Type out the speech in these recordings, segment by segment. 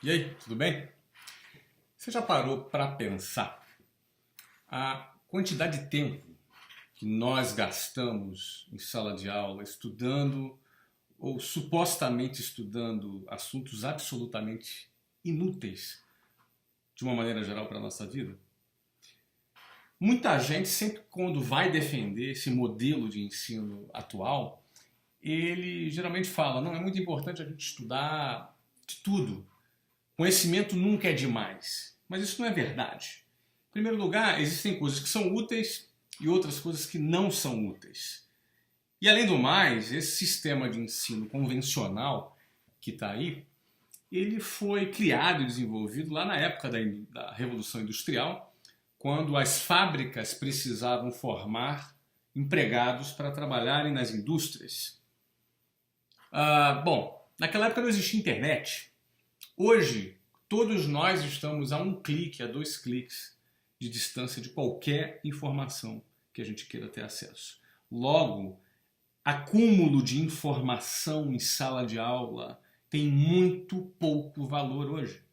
E aí, tudo bem? Você já parou para pensar a quantidade de tempo que nós gastamos em sala de aula estudando ou supostamente estudando assuntos absolutamente inúteis de uma maneira geral para a nossa vida? Muita gente, sempre quando vai defender esse modelo de ensino atual, ele geralmente fala, não, é muito importante a gente estudar de tudo. Conhecimento nunca é demais. Mas isso não é verdade. Em primeiro lugar, existem coisas que são úteis e outras coisas que não são úteis. E além do mais, esse sistema de ensino convencional que está aí, ele foi criado e desenvolvido lá na época da Revolução Industrial, quando as fábricas precisavam formar empregados para trabalharem nas indústrias. Bom, naquela época não existia internet. Hoje, todos nós estamos a um clique, a 2 cliques de distância de qualquer informação que a gente queira ter acesso. Logo, acúmulo de informação em sala de aula tem muito pouco valor hoje.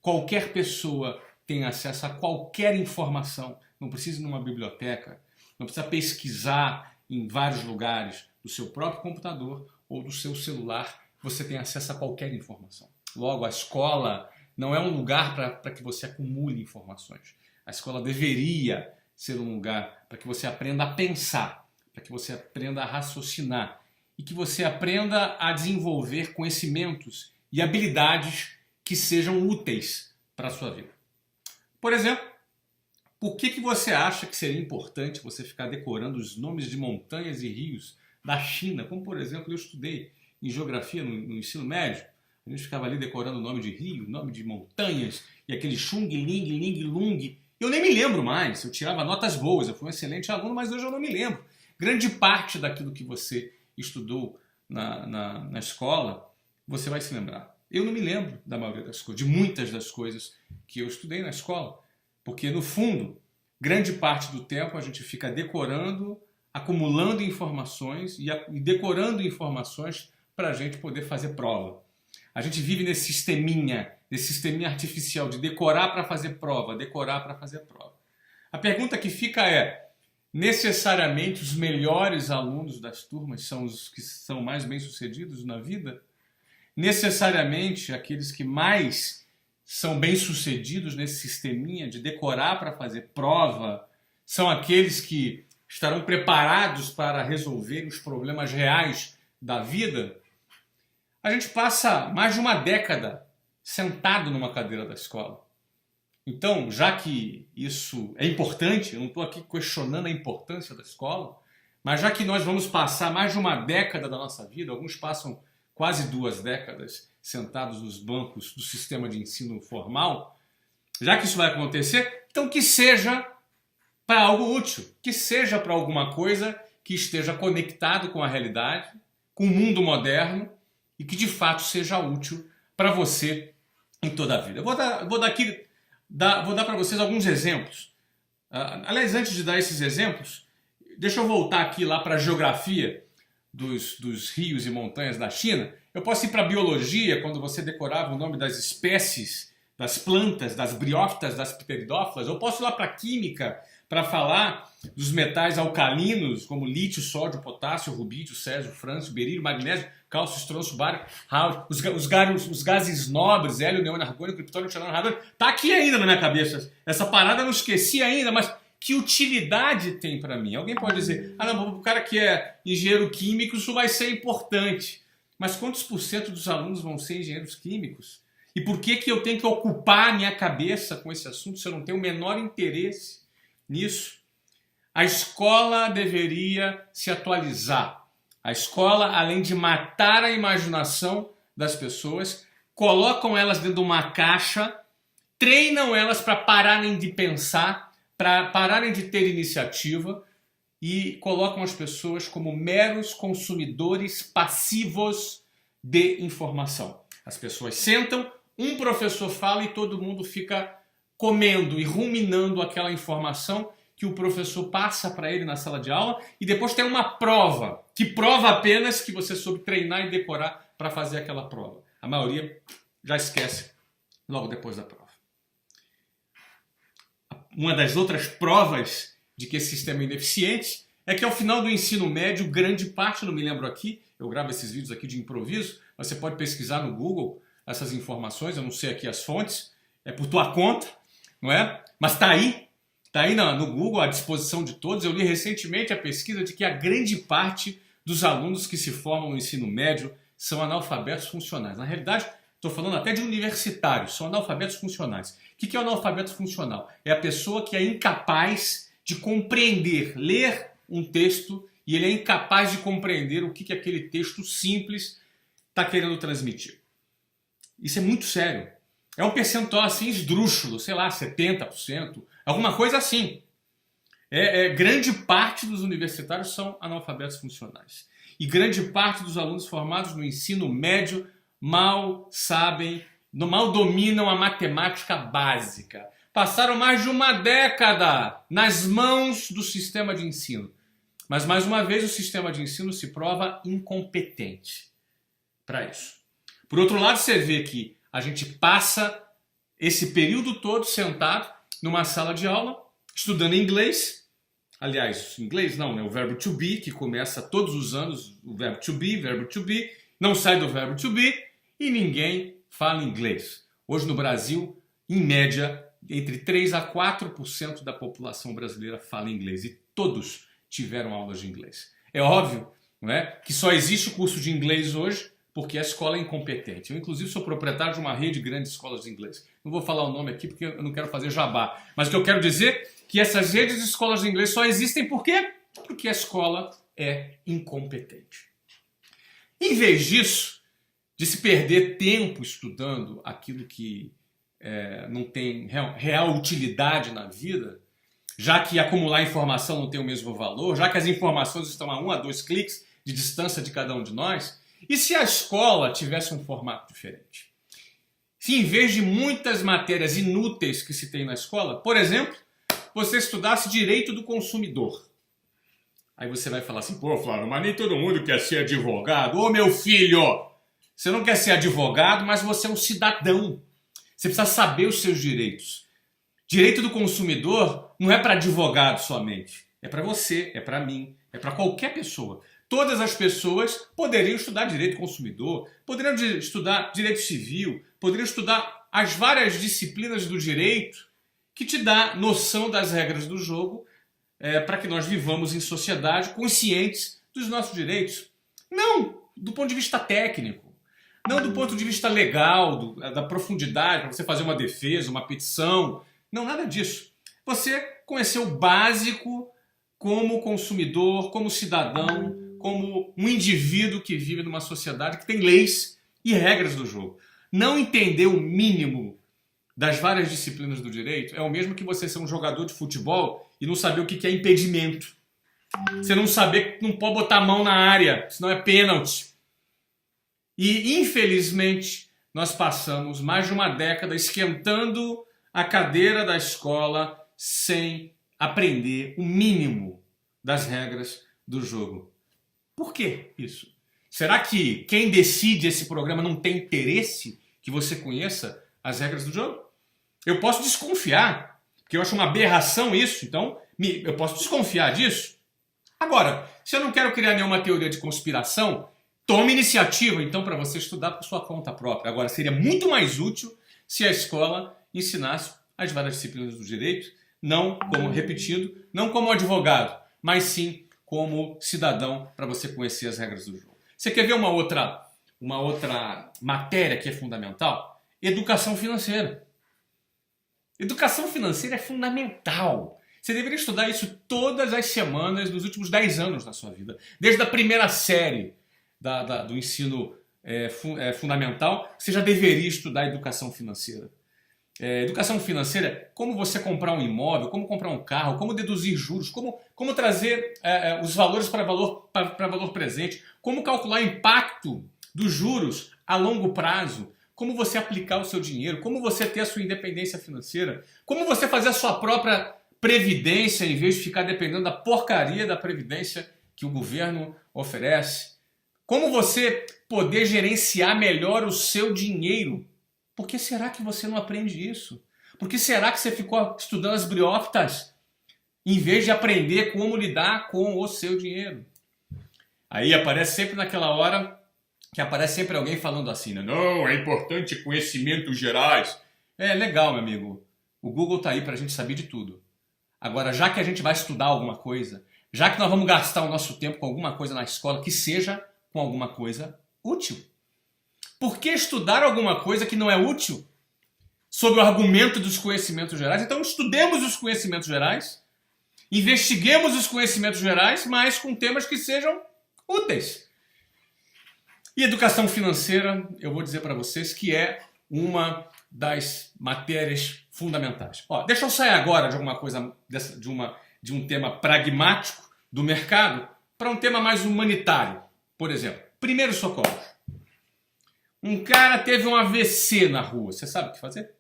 Qualquer pessoa tem acesso a qualquer informação, não precisa ir numa biblioteca, não precisa pesquisar em vários lugares do seu próprio computador ou do seu celular, você tem acesso a qualquer informação. Logo, a escola não é um lugar para que você acumule informações. A escola deveria ser um lugar para que você aprenda a pensar, para que você aprenda a raciocinar e que você aprenda a desenvolver conhecimentos e habilidades que sejam úteis para a sua vida. Por exemplo, por que você acha que seria importante você ficar decorando os nomes de montanhas e rios da China? Como, por exemplo, eu estudei em geografia no ensino médio. A gente ficava ali decorando o nome de rio, nome de montanhas, e aquele Xung, Ling, Ling, Lung. Eu nem me lembro mais, eu tirava notas boas, eu fui um excelente aluno, mas hoje eu não me lembro. Grande parte daquilo que você estudou na escola, você vai se lembrar. Eu não me lembro da maioria das coisas, de muitas das coisas que eu estudei na escola. Porque, no fundo, grande parte do tempo a gente fica decorando, acumulando informações e decorando informações para a gente poder fazer prova. A gente vive nesse sisteminha artificial de decorar para fazer prova, decorar para fazer prova. A pergunta que fica é, necessariamente os melhores alunos das turmas são os que são mais bem-sucedidos na vida? Necessariamente aqueles que mais são bem-sucedidos nesse sisteminha de decorar para fazer prova são aqueles que estarão preparados para resolver os problemas reais da vida? A gente passa mais de uma década sentado numa cadeira da escola. Então, já que isso é importante, eu não estou aqui questionando a importância da escola, mas já que nós vamos passar mais de uma década da nossa vida, alguns passam quase 2 décadas sentados nos bancos do sistema de ensino formal, já que isso vai acontecer, então que seja para algo útil, que seja para alguma coisa que esteja conectado com a realidade, com o mundo moderno, e que de fato seja útil para você em toda a vida. Eu vou dar para vocês alguns exemplos. Aliás, antes de dar esses exemplos, deixa eu voltar aqui lá para a geografia dos rios e montanhas da China. Eu posso ir para a biologia, quando você decorava o nome das espécies, das plantas, das briófitas, das pteridófilas. Eu posso ir lá para a química, para falar dos metais alcalinos, como lítio, sódio, potássio, rubídio, césio, frâncio, berílio, magnésio, cálcio, estronço, bário, os gases nobres, hélio, neon, argônio, criptônio, xenônio, radônio. Tá aqui ainda na minha cabeça. Essa parada eu não esqueci ainda, mas que utilidade tem para mim? Alguém pode dizer, não, o cara que é engenheiro químico, isso vai ser importante. Mas quantos por cento dos alunos vão ser engenheiros químicos? E por que eu tenho que ocupar a minha cabeça com esse assunto se eu não tenho o menor interesse nisso? A escola deveria se atualizar. A escola, além de matar a imaginação das pessoas, colocam elas dentro de uma caixa, treinam elas para pararem de pensar, para pararem de ter iniciativa e colocam as pessoas como meros consumidores passivos de informação. As pessoas sentam, um professor fala e todo mundo fica comendo e ruminando aquela informação que o professor passa para ele na sala de aula, e depois tem uma prova, que prova apenas que você soube treinar e decorar para fazer aquela prova. A maioria já esquece logo depois da prova. Uma das outras provas de que esse sistema é ineficiente é que ao final do ensino médio, grande parte, não me lembro aqui, eu gravo esses vídeos aqui de improviso, mas você pode pesquisar no Google essas informações, eu não sei aqui as fontes, é por tua conta, não é? Mas está aí no Google à disposição de todos. Eu li recentemente a pesquisa de que a grande parte dos alunos que se formam no ensino médio são analfabetos funcionais. Na realidade, estou falando até de universitários, são analfabetos funcionais. O que é o analfabeto funcional? É a pessoa que é incapaz de compreender, ler um texto, e ele é incapaz de compreender o que aquele texto simples está querendo transmitir. Isso é muito sério. É um percentual assim esdrúxulo, sei lá, 70%, alguma coisa assim. Grande parte dos universitários são analfabetos funcionais. E grande parte dos alunos formados no ensino médio mal dominam a matemática básica. Passaram mais de uma década nas mãos do sistema de ensino. Mas, mais uma vez, o sistema de ensino se prova incompetente para isso. Por outro lado, você vê que a gente passa esse período todo sentado numa sala de aula, estudando inglês. Aliás, inglês não, né? O verbo to be, que começa todos os anos, o verbo to be, não sai do verbo to be, e ninguém fala inglês. Hoje no Brasil, em média, entre 3 a 4% da população brasileira fala inglês, e todos tiveram aulas de inglês. É óbvio, não é, que só existe o curso de inglês hoje porque a escola é incompetente. Eu, inclusive, sou proprietário de uma rede de grandes escolas de inglês. Não vou falar o nome aqui porque eu não quero fazer jabá. Mas o que eu quero dizer é que essas redes de escolas de inglês só existem por quê? Porque a escola é incompetente. Em vez disso, de se perder tempo estudando aquilo que não tem real utilidade na vida, já que acumular informação não tem o mesmo valor, já que as informações estão a 1 a 2 cliques de distância de cada um de nós, e se a escola tivesse um formato diferente? Se em vez de muitas matérias inúteis que se tem na escola, por exemplo, você estudasse direito do consumidor. Aí você vai falar assim, pô, Flávio, mas nem todo mundo quer ser advogado. Ô, meu filho, você não quer ser advogado, mas você é um cidadão. Você precisa saber os seus direitos. Direito do consumidor não é para advogado somente. É para você, é para mim, é para qualquer pessoa. Todas as pessoas poderiam estudar direito do consumidor, poderiam estudar direito civil, poderiam estudar as várias disciplinas do direito que te dá noção das regras do jogo para que nós vivamos em sociedade conscientes dos nossos direitos. Não do ponto de vista técnico, não do ponto de vista legal, da profundidade, para você fazer uma defesa, uma petição. Não, nada disso. Você conhecer o básico como consumidor, como cidadão, como um indivíduo que vive numa sociedade que tem leis e regras do jogo. Não entender o mínimo das várias disciplinas do direito é o mesmo que você ser um jogador de futebol e não saber o que é impedimento. Você não saber que não pode botar a mão na área, senão é pênalti. E, infelizmente, nós passamos mais de uma década esquentando a cadeira da escola sem aprender o mínimo das regras do jogo. Por que isso? Será que quem decide esse programa não tem interesse que você conheça as regras do jogo? Eu posso desconfiar, porque eu acho uma aberração isso, então eu posso desconfiar disso. Agora, se eu não quero criar nenhuma teoria de conspiração, tome iniciativa, então, para você estudar por sua conta própria. Agora, seria muito mais útil se a escola ensinasse as várias disciplinas do direito, não como, repetindo, não como advogado, mas sim como cidadão, para você conhecer as regras do jogo. Você quer ver uma outra matéria que é fundamental? Educação financeira. Educação financeira é fundamental. Você deveria estudar isso todas as semanas nos últimos 10 anos da sua vida. Desde a primeira série do ensino fundamental, você já deveria estudar educação financeira. Educação financeira, como você comprar um imóvel, como comprar um carro, como deduzir juros, como trazer os valores para valor presente, como calcular o impacto dos juros a longo prazo, como você aplicar o seu dinheiro, como você ter a sua independência financeira, como você fazer a sua própria previdência em vez de ficar dependendo da porcaria da previdência que o governo oferece, como você poder gerenciar melhor o seu dinheiro. Por que será que você não aprende isso? Por que será que você ficou estudando as briófitas em vez de aprender como lidar com o seu dinheiro? Aí aparece sempre naquela hora que aparece sempre alguém falando assim, né? Não, é importante conhecimentos gerais. É legal, meu amigo. O Google tá aí pra gente saber de tudo. Agora, já que a gente vai estudar alguma coisa, já que nós vamos gastar o nosso tempo com alguma coisa na escola, que seja com alguma coisa útil. Por que estudar alguma coisa que não é útil? Sob o argumento dos conhecimentos gerais. Então, estudemos os conhecimentos gerais, investiguemos os conhecimentos gerais, mas com temas que sejam úteis. E educação financeira, eu vou dizer para vocês que é uma das matérias fundamentais. Ó, deixa eu sair agora de alguma coisa, de um tema pragmático do mercado para um tema mais humanitário. Por exemplo, primeiros socorros. Um cara teve um AVC na rua, você sabe o que fazer?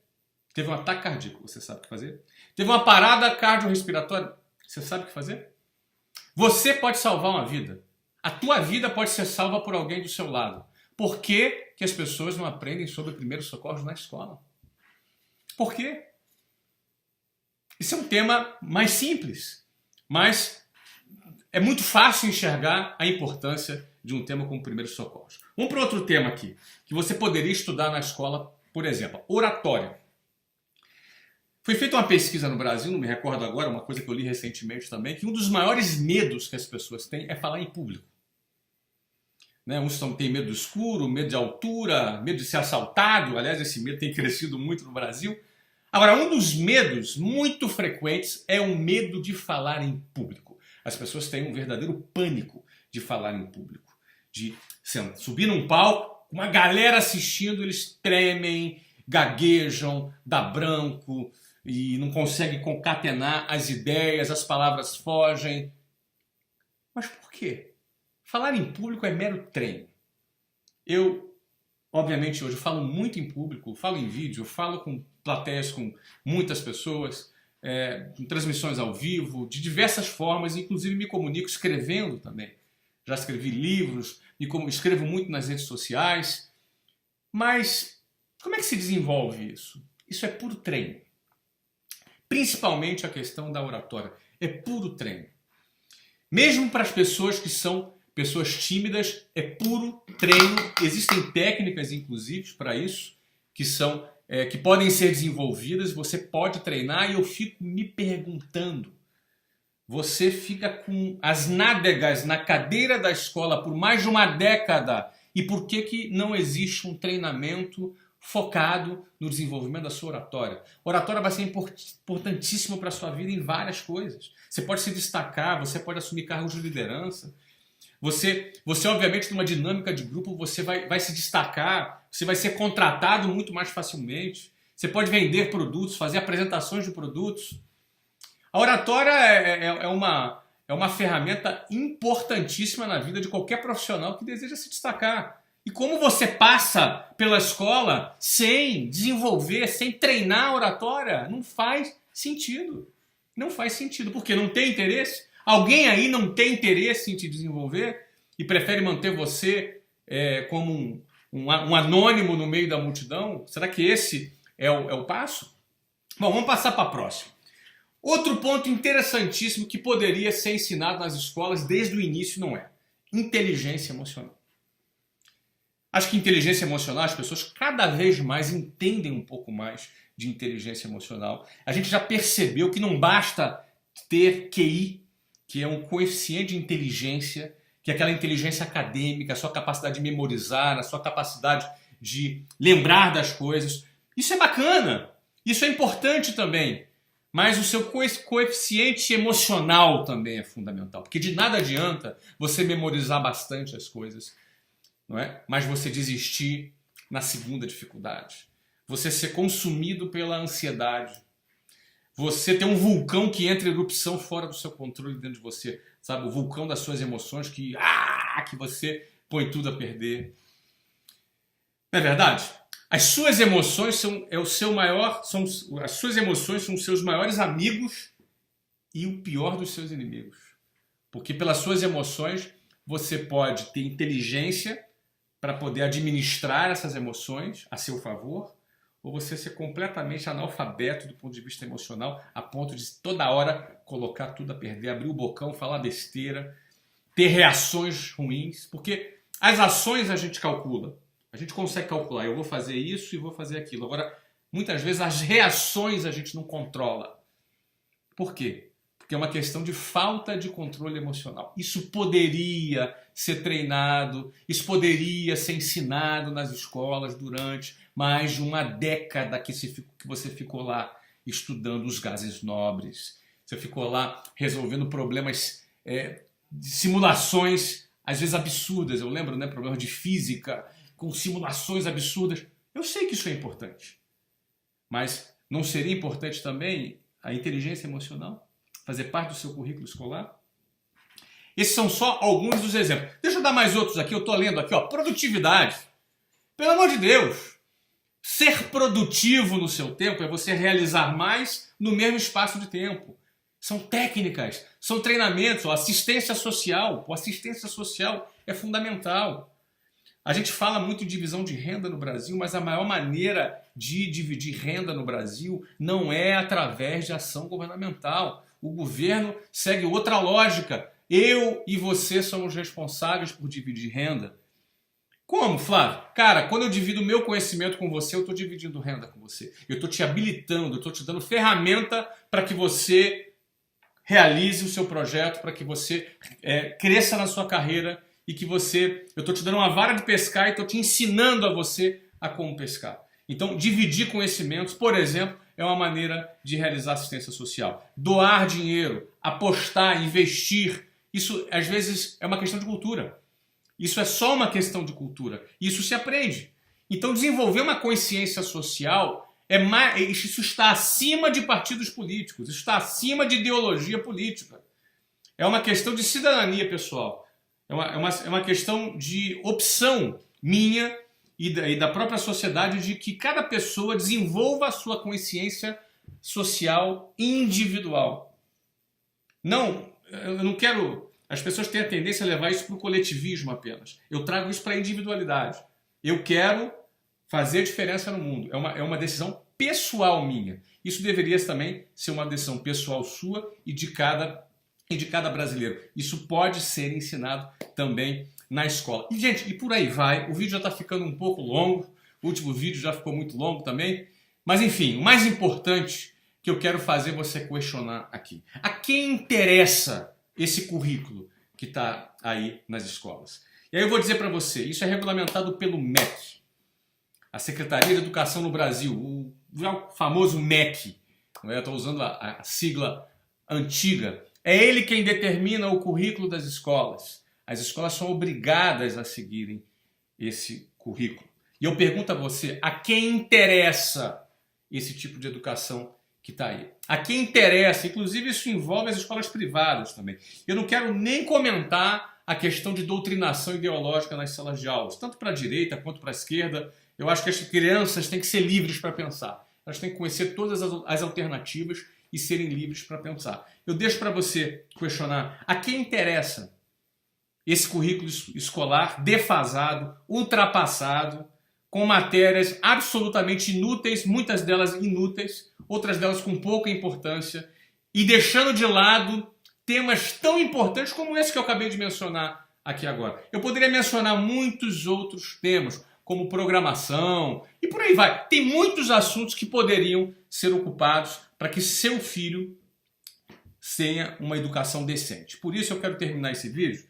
Teve um ataque cardíaco, você sabe o que fazer? Teve uma parada cardiorrespiratória, você sabe o que fazer? Você pode salvar uma vida. A tua vida pode ser salva por alguém do seu lado. Por que que as pessoas não aprendem sobre primeiros socorros na escola? Por quê? Isso é um tema mais simples, mas é muito fácil enxergar a importância de um tema como primeiros socorros. Vamos para outro tema aqui, que você poderia estudar na escola, por exemplo, oratória. Foi feita uma pesquisa no Brasil, não me recordo agora, uma coisa que eu li recentemente também, que um dos maiores medos que as pessoas têm é falar em público. Né? Uns têm medo do escuro, medo de altura, medo de ser assaltado. Aliás, esse medo tem crescido muito no Brasil. Agora, um dos medos muito frequentes é o medo de falar em público. As pessoas têm um verdadeiro pânico de falar em público. De subir num palco, uma galera assistindo, eles tremem, gaguejam, dá branco e não conseguem concatenar as ideias, as palavras fogem. Mas por quê? Falar em público é mero treino. Eu, obviamente, hoje falo muito em público, falo em vídeo, falo com plateias, com muitas pessoas, com transmissões ao vivo, de diversas formas, inclusive me comunico escrevendo também. Já escrevi livros, escrevo muito nas redes sociais. Mas como é que se desenvolve isso? Isso é puro treino. Principalmente a questão da oratória. É puro treino. Mesmo para as pessoas que são pessoas tímidas, é puro treino. Existem técnicas, inclusive, para isso, que podem ser desenvolvidas. Você pode treinar e eu fico me perguntando. Você fica com as nádegas na cadeira da escola por mais de uma década. E por que não existe um treinamento focado no desenvolvimento da sua oratória? Oratória vai ser importantíssimo para a sua vida em várias coisas. Você pode se destacar, você pode assumir cargos de liderança. Você obviamente, numa dinâmica de grupo, você vai se destacar, você vai ser contratado muito mais facilmente. Você pode vender produtos, fazer apresentações de produtos. A oratória é uma ferramenta importantíssima na vida de qualquer profissional que deseja se destacar. E como você passa pela escola sem desenvolver, sem treinar a oratória, não faz sentido. Não faz sentido, porque não tem interesse. Alguém aí não tem interesse em te desenvolver e prefere manter você como um anônimo no meio da multidão? Será que esse é o passo? Bom, vamos passar para a próxima. Outro ponto interessantíssimo que poderia ser ensinado nas escolas desde o início não é inteligência emocional. Acho que inteligência emocional, as pessoas cada vez mais entendem um pouco mais de inteligência emocional. A gente já percebeu que não basta ter QI, que é um coeficiente de inteligência, que é aquela inteligência acadêmica, a sua capacidade de memorizar, a sua capacidade de lembrar das coisas. Isso é bacana, isso é importante também. Mas o seu coeficiente emocional também é fundamental. Porque de nada adianta você memorizar bastante as coisas, não é? Mas você desistir na segunda dificuldade. Você ser consumido pela ansiedade. Você ter um vulcão que entra em erupção fora do seu controle dentro de você. Sabe? O vulcão das suas emoções que você põe tudo a perder. Não é verdade? As suas emoções são os seus maiores amigos e o pior dos seus inimigos. Porque pelas suas emoções você pode ter inteligência para poder administrar essas emoções a seu favor, ou você ser completamente analfabeto do ponto de vista emocional, a ponto de toda hora colocar tudo a perder, abrir o bocão, falar besteira, ter reações ruins, porque as ações a gente calcula, a gente consegue calcular, eu vou fazer isso e vou fazer aquilo. Agora, muitas vezes as reações a gente não controla. Por quê? Porque é uma questão de falta de controle emocional. Isso poderia ser treinado, isso poderia ser ensinado nas escolas durante mais de uma década que você ficou lá estudando os gases nobres. Você ficou lá resolvendo problemas de simulações, às vezes absurdas. Eu lembro, né, problemas de física com simulações absurdas. Eu sei que isso é importante, mas não seria importante também a inteligência emocional? Fazer parte do seu currículo escolar? Esses são só alguns dos exemplos. Deixa eu dar mais outros aqui, eu estou lendo aqui, ó, produtividade. Pelo amor de Deus! Ser produtivo no seu tempo é você realizar mais no mesmo espaço de tempo. São técnicas, são treinamentos, ó, assistência social. A assistência social é fundamental. A gente fala muito de divisão de renda no Brasil, mas a maior maneira de dividir renda no Brasil não é através de ação governamental. O governo segue outra lógica. Eu e você somos responsáveis por dividir renda. Como, Flávio? Cara, quando eu divido o meu conhecimento com você, eu estou dividindo renda com você. Eu estou te habilitando, eu estou te dando ferramenta para que você realize o seu projeto, para que você cresça na sua carreira e que você... Eu estou te dando uma vara de pescar e estou te ensinando a você a como pescar. Então, dividir conhecimentos, por exemplo, é uma maneira de realizar assistência social. Doar dinheiro, apostar, investir, isso às vezes é uma questão de cultura. Isso é só uma questão de cultura. Isso se aprende. Então, desenvolver uma consciência social, isso está acima de partidos políticos, isso está acima de ideologia política. É uma questão de cidadania pessoal. É uma questão de opção minha e da própria sociedade de que cada pessoa desenvolva a sua consciência social individual. Não, eu não quero... As pessoas têm a tendência a levar isso para o coletivismo apenas. Eu trago isso para a individualidade. Eu quero fazer diferença no mundo. É uma decisão pessoal minha. Isso deveria também ser uma decisão pessoal sua e de cada brasileiro. Isso pode ser ensinado também na escola. E, gente, e por aí vai. O vídeo já está ficando um pouco longo. O último vídeo já ficou muito longo também. Mas, enfim, o mais importante que eu quero fazer você questionar aqui. A quem interessa esse currículo que está aí nas escolas? E aí eu vou dizer para você, isso é regulamentado pelo MEC, a Secretaria de Educação no Brasil, o famoso MEC, estou usando a sigla antiga. É ele quem determina o currículo das escolas. As escolas são obrigadas a seguirem esse currículo. E eu pergunto a você, a quem interessa esse tipo de educação que está aí? A quem interessa, inclusive isso envolve as escolas privadas também. Eu não quero nem comentar a questão de doutrinação ideológica nas salas de aulas, tanto para a direita quanto para a esquerda. Eu acho que as crianças têm que ser livres para pensar. Elas têm que conhecer todas as alternativas e serem livres para pensar. Eu deixo para você questionar a quem interessa esse currículo escolar defasado, ultrapassado, com matérias absolutamente inúteis, muitas delas inúteis, outras delas com pouca importância, e deixando de lado temas tão importantes como esse que eu acabei de mencionar aqui agora. Eu poderia mencionar muitos outros temas, como programação, e por aí vai. Tem muitos assuntos que poderiam ser ocupados para que seu filho tenha uma educação decente. Por isso eu quero terminar esse vídeo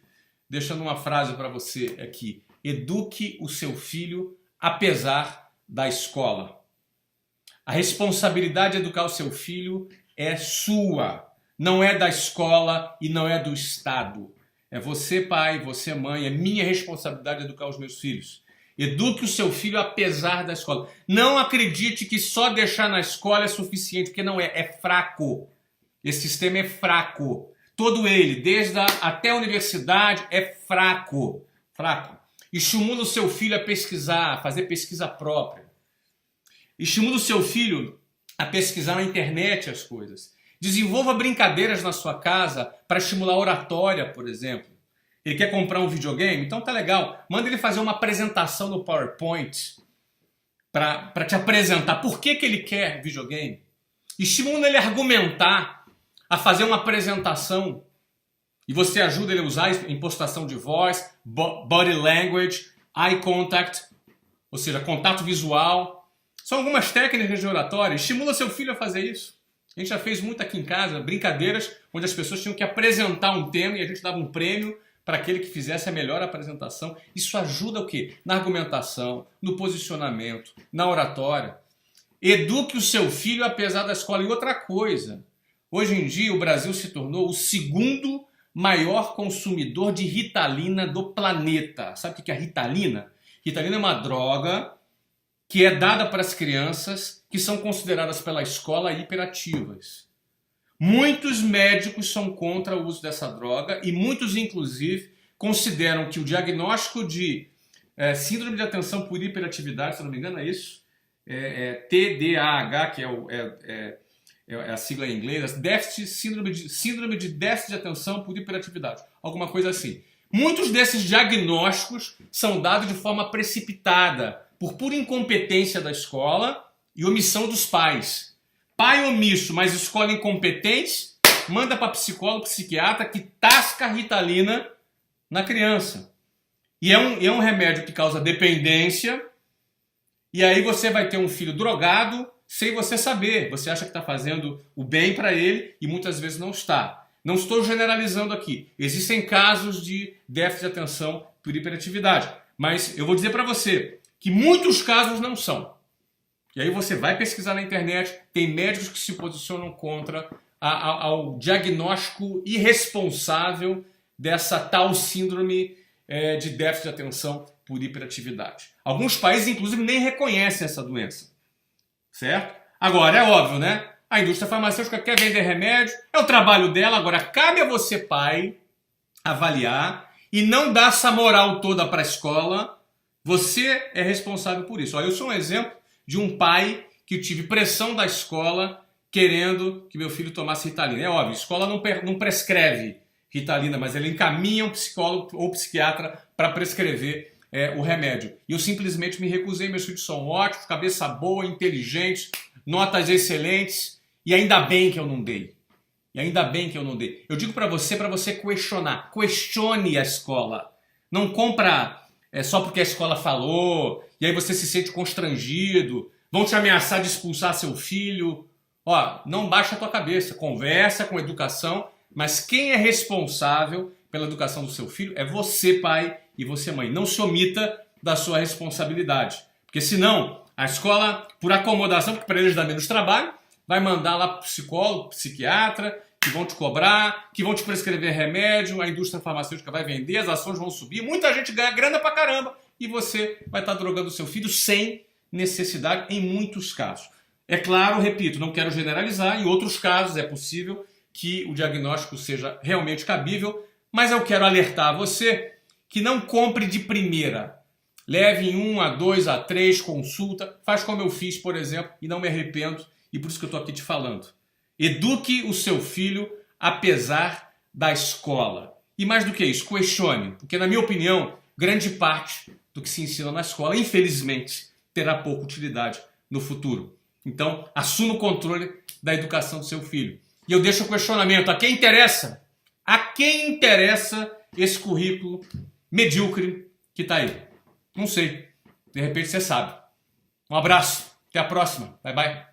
deixando uma frase para você aqui. Eduque o seu filho apesar da escola. A responsabilidade de educar o seu filho é sua, não é da escola e não é do Estado. É você, pai, você, mãe, é minha responsabilidade educar os meus filhos. Eduque o seu filho apesar da escola. Não acredite que só deixar na escola é suficiente, porque não é, é fraco. Esse sistema é fraco. Todo ele, até a universidade, é fraco. Fraco. Estimula o seu filho a pesquisar, a fazer pesquisa própria. Estimula o seu filho a pesquisar na internet as coisas. Desenvolva brincadeiras na sua casa para estimular a oratória, por exemplo. Ele quer comprar um videogame? Então tá legal. Manda ele fazer uma apresentação no PowerPoint para te apresentar por que ele quer videogame. Estimula ele a argumentar, a fazer uma apresentação. E você ajuda ele a usar impostação de voz, body language, eye contact, ou seja, contato visual. São algumas técnicas de oratória. Estimula seu filho a fazer isso. A gente já fez muito aqui em casa, brincadeiras, onde as pessoas tinham que apresentar um tema e a gente dava um prêmio para aquele que fizesse a melhor apresentação. Isso ajuda o quê? Na argumentação, no posicionamento, na oratória. Eduque o seu filho apesar da escola. E outra coisa, hoje em dia o Brasil se tornou o segundo maior consumidor de Ritalina do planeta. Sabe o que é Ritalina? Ritalina é uma droga que é dada para as crianças que são consideradas pela escola hiperativas. Muitos médicos são contra o uso dessa droga e muitos, inclusive, consideram que o diagnóstico de síndrome de atenção por hiperatividade, se não me engano é isso, TDAH, que é a sigla em inglês, síndrome de déficit de atenção por hiperatividade, alguma coisa assim. Muitos desses diagnósticos são dados de forma precipitada, por pura incompetência da escola e omissão dos pais. Pai omisso, mas escola incompetente, manda para psicólogo, psiquiatra que tasca a Ritalina na criança. E é um remédio que causa dependência, e aí você vai ter um filho drogado sem você saber. Você acha que está fazendo o bem para ele e muitas vezes não está. Não estou generalizando aqui. Existem casos de déficit de atenção por hiperatividade. Mas eu vou dizer para você que muitos casos não são. E aí você vai pesquisar na internet, tem médicos que se posicionam contra ao diagnóstico irresponsável dessa tal síndrome de déficit de atenção por hiperatividade. Alguns países, inclusive, nem reconhecem essa doença. Certo? Agora, é óbvio, né? A indústria farmacêutica quer vender remédio, é o trabalho dela. Agora, cabe a você, pai, avaliar e não dar essa moral toda para a escola. Você é responsável por isso. Eu sou um exemplo de um pai que tive pressão da escola querendo que meu filho tomasse Ritalina. É óbvio, a escola não prescreve Ritalina, mas ele encaminha um psicólogo ou psiquiatra para prescrever o remédio. E eu simplesmente me recusei. Meus filhos são ótimos, cabeça boa, inteligentes, notas excelentes, e ainda bem que eu não dei. E ainda bem que eu não dei. Eu digo para você questionar. Questione a escola. Não compra só porque a escola falou, e aí você se sente constrangido, vão te ameaçar de expulsar seu filho. Não baixa a tua cabeça, conversa com educação, mas quem é responsável pela educação do seu filho é você, pai, e você, mãe. Não se omita da sua responsabilidade, porque senão a escola, por acomodação, porque para eles dá menos trabalho, vai mandar lá para o psicólogo, psiquiatra, que vão te cobrar, que vão te prescrever remédio, a indústria farmacêutica vai vender, as ações vão subir, muita gente ganha grana pra caramba e você vai estar drogando o seu filho sem necessidade em muitos casos. É claro, repito, não quero generalizar, em outros casos é possível que o diagnóstico seja realmente cabível, mas eu quero alertar você que não compre de primeira. Leve em 1, a 2, a 3, consulta, faz como eu fiz, por exemplo, e não me arrependo, e por isso que eu estou aqui te falando. Eduque o seu filho apesar da escola. E mais do que isso, questione. Porque, na minha opinião, grande parte do que se ensina na escola, infelizmente, terá pouca utilidade no futuro. Então, assuma o controle da educação do seu filho. E eu deixo o questionamento. A quem interessa? A quem interessa esse currículo medíocre que está aí? Não sei. De repente você sabe. Um abraço. Até a próxima. Bye, bye.